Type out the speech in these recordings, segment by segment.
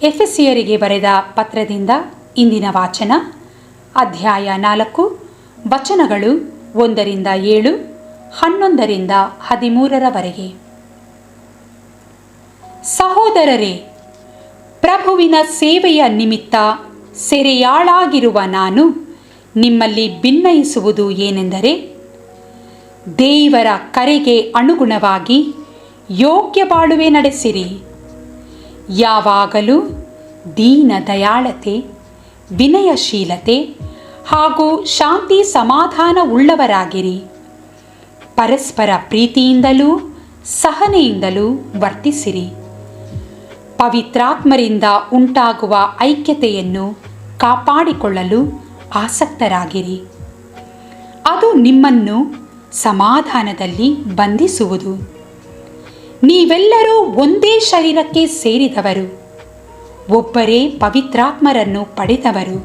ಎಫೆಸಿಯರಿಗೆ ಬರೆದ ಪತ್ರದಿಂದ ಇಂದಿನ ವಾಚನ ಅಧ್ಯಾಯ 4 ವಚನಗಳು 1-7, 11-13 ಸಹೋದರರೇ, ಪ್ರಭುವಿನ ಸೇವೆಯ ನಿಮಿತ್ತ ಸೆರೆಯಾಳಾಗಿರುವ ನಾನು ನಿಮ್ಮಲ್ಲಿ ಭಿನ್ನಯಿಸುವುದು ಏನೆಂದರೆ, ದೇವರ ಕರೆಗೆ ಅನುಗುಣವಾಗಿ ಯೋಗ್ಯ ಬಾಳುವೆ ನಡೆಸಿರಿ. ಯಾವಾಗಲೂ ದೀನ ದಯಾಳತೆ, ವಿನಯಶೀಲತೆ ಹಾಗೂ ಶಾಂತಿ ಸಮಾಧಾನ ಉಳ್ಳವರಾಗಿರಿ. ಪರಸ್ಪರ ಪ್ರೀತಿಯಿಂದಲೂ ಸಹನೆಯಿಂದಲೂ ವರ್ತಿಸಿರಿ. ಪವಿತ್ರಾತ್ಮರಿಂದ ಉಂಟಾಗುವ ಐಕ್ಯತೆಯನ್ನು ಕಾಪಾಡಿಕೊಳ್ಳಲು ಆಸಕ್ತರಾಗಿರಿ. ಅದು ನಿಮ್ಮನ್ನು ಸಮಾಧಾನದಲ್ಲಿ ಬಂಧಿಸುವುದು. ನೀವೆಲ್ಲರೂ ಒಂದೇ ಶರೀರಕ್ಕೆ ಸೇರಿದವರು, ಒಬ್ಬರೇ ಪವಿತ್ರಾತ್ಮರನ್ನು ಪಡೆದವರು,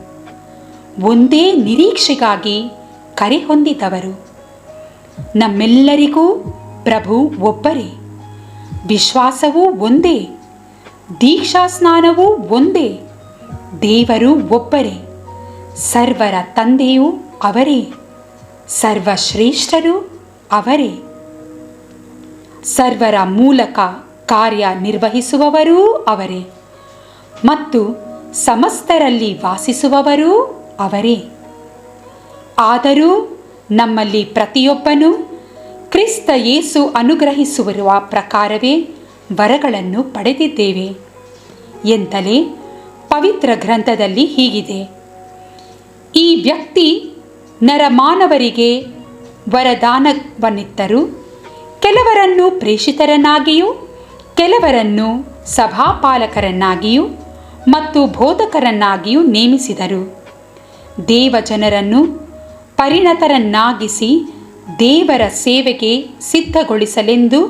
ಒಂದೇ ನಿರೀಕ್ಷೆಗಾಗಿ ಕರೆ ಹೊಂದಿದವರು. ನಮ್ಮೆಲ್ಲರಿಗೂ ಪ್ರಭು ಒಬ್ಬರೇ, ವಿಶ್ವಾಸವೂ ಒಂದೇ, ದೀಕ್ಷಾಸ್ನಾನವೂ ಒಂದೇ, ದೇವರು ಒಬ್ಬರೇ, ಸರ್ವರ ತಂದೆಯೂ ಅವರೇ, ಸರ್ವಶ್ರೇಷ್ಠರೂ ಅವರೇ, ಸರ್ವರ ಮೂಲಕ ಕಾರ್ಯ ನಿರ್ವಹಿಸುವವರೂ ಅವರೇ ಮತ್ತು ಸಮಸ್ತರಲ್ಲಿ ವಾಸಿಸುವವರೂ ಅವರೇ. ಆದರೂ ನಮ್ಮಲ್ಲಿ ಪ್ರತಿಯೊಬ್ಬನೂ ಕ್ರಿಸ್ತ ಯೇಸು ಅನುಗ್ರಹಿಸುವ ಪ್ರಕಾರವೇ ವರಗಳನ್ನು ಪಡೆದಿದ್ದೇವೆ ಎಂತಲೇ ಪವಿತ್ರ ಗ್ರಂಥದಲ್ಲಿ ಹೀಗಿದೆ: ಈ ವ್ಯಕ್ತಿ ನರಮಾನವರಿಗೆ ವರದಾನವನ್ನಿತ್ತರು, ಕೆಲವರನ್ನು ಪ್ರೇಷಿತರನ್ನಾಗಿಯೂ, ಕೆಲವರನ್ನು ಸಭಾಪಾಲಕರನ್ನಾಗಿಯೂ ಮತ್ತು ಬೋಧಕರನ್ನಾಗಿಯೂ ನೇಮಿಸಿದರು. ದೇವಜನರನ್ನು ಪರಿಣತರನ್ನಾಗಿಸಿ ದೇವರ ಸೇವೆಗೆ ಸಿದ್ಧಗೊಳಿಸಲೆಂದು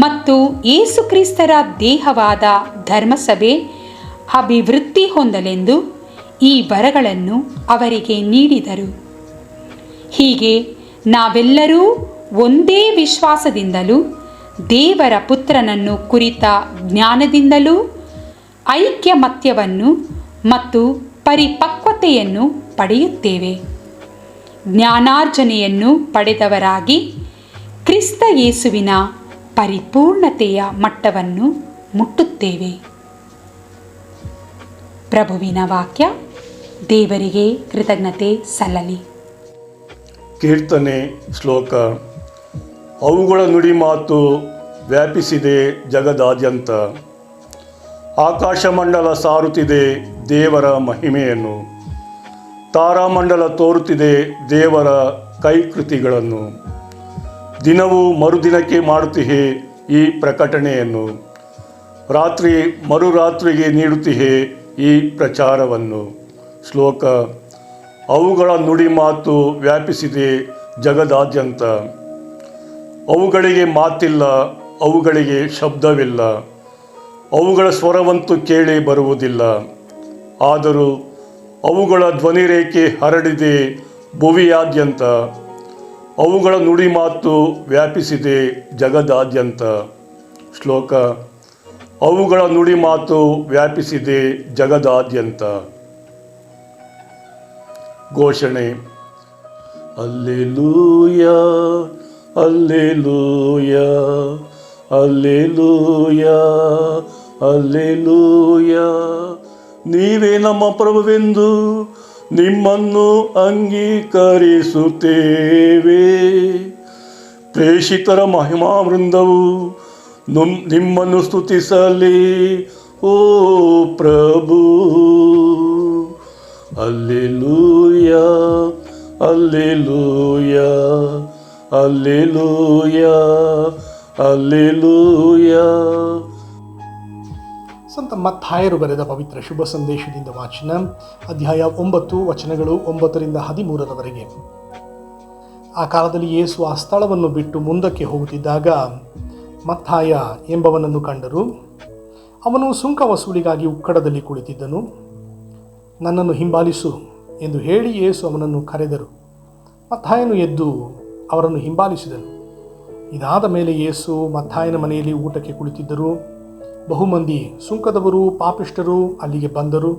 ಮತ್ತು ಯೇಸುಕ್ರಿಸ್ತರ ದೇಹವಾದ ಧರ್ಮಸಭೆ ಅಭಿವೃದ್ಧಿ ಹೊಂದಲೆಂದು ಈ ವರಗಳನ್ನು ಅವರಿಗೆ ನೀಡಿದರು. ಹೀಗೆ ನಾವೆಲ್ಲರೂ ಒಂದೇ ವಿಶ್ವಾಸದಿಂದಲೂ ದೇವರ ಪುತ್ರನನ್ನು ಕುರಿತ ಜ್ಞಾನದಿಂದಲೂ ಐಕ್ಯಮತ್ಯವನ್ನು ಮತ್ತು ಪರಿಪಕ್ವತೆಯನ್ನು ಪಡೆಯುತ್ತೇವೆ. ಜ್ಞಾನಾರ್ಜನೆಯನ್ನು ಪಡೆದವರಾಗಿ ಕ್ರಿಸ್ತ ಯೇಸುವಿನ ಪರಿಪೂರ್ಣತೆಯ ಮಟ್ಟವನ್ನು ಮುಟ್ಟುತ್ತೇವೆ. ಪ್ರಭುವಿನ ವಾಕ್ಯ. ದೇವರಿಗೆ ಕೃತಜ್ಞತೆ ಸಲ್ಲಲಿ. ಕೀರ್ತನೆ ಶ್ಲೋಕ. ಅವುಗಳ ನುಡಿ ಮಾತು ವ್ಯಾಪಿಸಿದೆ ಜಗದಾದ್ಯಂತ. ಆಕಾಶಮಂಡಲ ಸಾರುತ್ತಿದೆ ದೇವರ ಮಹಿಮೆಯನ್ನು, ತಾರಾಮಂಡಲ ತೋರುತ್ತಿದೆ ದೇವರ ಕೈಕೃತಿಗಳನ್ನು. ದಿನವೂ ಮರುದಿನಕ್ಕೆ ಮಾಡುತ್ತಿಹೆ ಈ ಪ್ರಕಟಣೆಯನ್ನು, ರಾತ್ರಿ ಮರುರಾತ್ರಿಗೆ ನೀಡುತ್ತಿಹೆ ಈ ಪ್ರಚಾರವನ್ನು. ಶ್ಲೋಕ. ಅವುಗಳ ನುಡಿ ಮಾತು ವ್ಯಾಪಿಸಿದೆ ಜಗದಾದ್ಯಂತ. ಅವುಗಳಿಗೆ ಮಾತಿಲ್ಲ, ಅವುಗಳಿಗೆ ಶಬ್ದವಿಲ್ಲ, ಅವುಗಳ ಸ್ವರವಂತೂ ಕೇಳಿ ಬರುವುದಿಲ್ಲ. ಆದರೂ ಅವುಗಳ ಧ್ವನಿರೇಖೆ ಹರಡಿದೆ ಭುವಿಯಾದ್ಯಂತ. ಅವುಗಳ ನುಡಿ ಮಾತು ವ್ಯಾಪಿಸಿದೆ ಜಗದಾದ್ಯಂತ. ಶ್ಲೋಕ. ಅವುಗಳ ನುಡಿ ಮಾತು ವ್ಯಾಪಿಸಿದೆ ಜಗದಾದ್ಯಂತ. ಘೋಷಣೆ. ಅಲ್ಲೆಲೂಯಾ, ಅಲ್ಲೆಲೂಯಾ, ಅಲ್ಲೆಲೂಯಾ, ಅಲ್ಲೆಲೂಯಾ. ನೀವೇ ನಮ್ಮ ಪ್ರಭುವೆಂದು ನಿಮ್ಮನ್ನು ಅಂಗೀಕರಿಸುತ್ತೇವೆ. ಪ್ರೇಷಿತರ ಮಹಿಮಾ ವೃಂದವು ನಿಮ್ಮನ್ನು ಸ್ತುತಿಸಲಿ, ಓ ಪ್ರಭು. ಅಲ್ಲೆಲೂಯಾ, ಅಲ್ಲೆಲೂಯಾ, ಅಲ್ಲೆಲೂಯಾ, ಅಲ್ಲೆಲೂಯಾ. ಸಂತ ಮತ್ತಾಯರು ಬರೆದ ಪವಿತ್ರ ಶುಭ ಸಂದೇಶದಿಂದ ವಾಚನ. ಅಧ್ಯಾಯ 9 ವಚನಗಳು 9-13. ಆ ಕಾಲದಲ್ಲಿ ಯೇಸು ಆ ಸ್ಥಳವನ್ನು ಬಿಟ್ಟು ಮುಂದಕ್ಕೆ ಹೋಗುತ್ತಿದ್ದಾಗ ಮತ್ತಾಯ ಎಂಬವನನ್ನು ಕಂಡರು. ಅವನು ಸುಂಕ ವಸೂಲಿಗಾಗಿ ಉಕ್ಕಡದಲ್ಲಿ ಕುಳಿತಿದ್ದನು. ನನ್ನನ್ನು ಹಿಂಬಾಲಿಸು ಎಂದು ಹೇಳಿ ಯೇಸು ಅವನನ್ನು ಕರೆದರು. ಮತ್ತಾಯನು ಎದ್ದು ಅವರನ್ನು ಹಿಂಬಾಲಿಸಿದನು. ಇದಾದ ಮೇಲೆ ಯೇಸು ಮತ್ತಾಯನ ಮನೆಯಲ್ಲಿ ಊಟಕ್ಕೆ ಕುಳಿತಿದ್ದರು. ಬಹುಮಂದಿ ಸುಂಕದವರು ಪಾಪಿಷ್ಠರು ಅಲ್ಲಿಗೆ ಬಂದರು.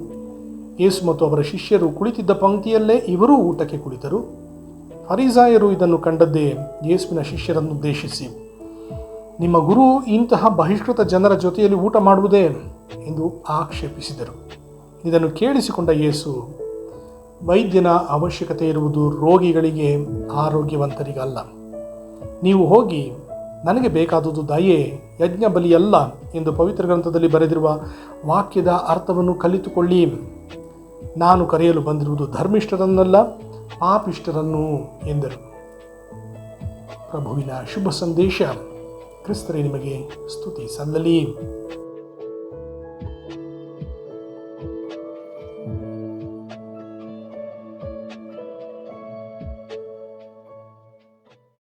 ಯೇಸು ಮತ್ತು ಅವರ ಶಿಷ್ಯರು ಕುಳಿತಿದ್ದ ಪಂಕ್ತಿಯಲ್ಲೇ ಇವರೂ ಊಟಕ್ಕೆ ಕುಳಿತರು. ಫರಿಸಾಯರು ಇದನ್ನು ಕಂಡದ್ದೇ ಯೇಸುವಿನ ಶಿಷ್ಯರನ್ನು ಉದ್ದೇಶಿಸಿ, ನಿಮ್ಮ ಗುರು ಇಂತಹ ಬಹಿಷ್ಕೃತ ಜನರ ಜೊತೆಯಲ್ಲಿ ಊಟ ಮಾಡುವುದೇ ಎಂದು ಆಕ್ಷೇಪಿಸಿದರು. ಇದನ್ನು ಕೇಳಿಸಿಕೊಂಡ ಯೇಸು, ವೈದ್ಯನ ಅವಶ್ಯಕತೆ ಇರುವುದು ರೋಗಿಗಳಿಗೆ, ಆರೋಗ್ಯವಂತರಿಗಲ್ಲ. ನೀವು ಹೋಗಿ, ನನಗೆ ಬೇಕಾದುದು ದಯೆ, ಯಜ್ಞ ಬಲಿಯಲ್ಲ ಎಂದು ಪವಿತ್ರ ಗ್ರಂಥದಲ್ಲಿ ಬರೆದಿರುವ ವಾಕ್ಯದ ಅರ್ಥವನ್ನು ಕಲಿತುಕೊಳ್ಳಿ. ನಾನು ಕರೆಯಲು ಬಂದಿರುವುದು ಧರ್ಮಿಷ್ಠರನ್ನಲ್ಲ, ಪಾಪಿಷ್ಠರನ್ನು ಎಂದರು. ಪ್ರಭುವಿನ ಶುಭ ಸಂದೇಶ. ಕ್ರಿಸ್ತರೇ ನಿಮಗೆ ಸ್ತುತಿ ಸಲ್ಲಲಿ.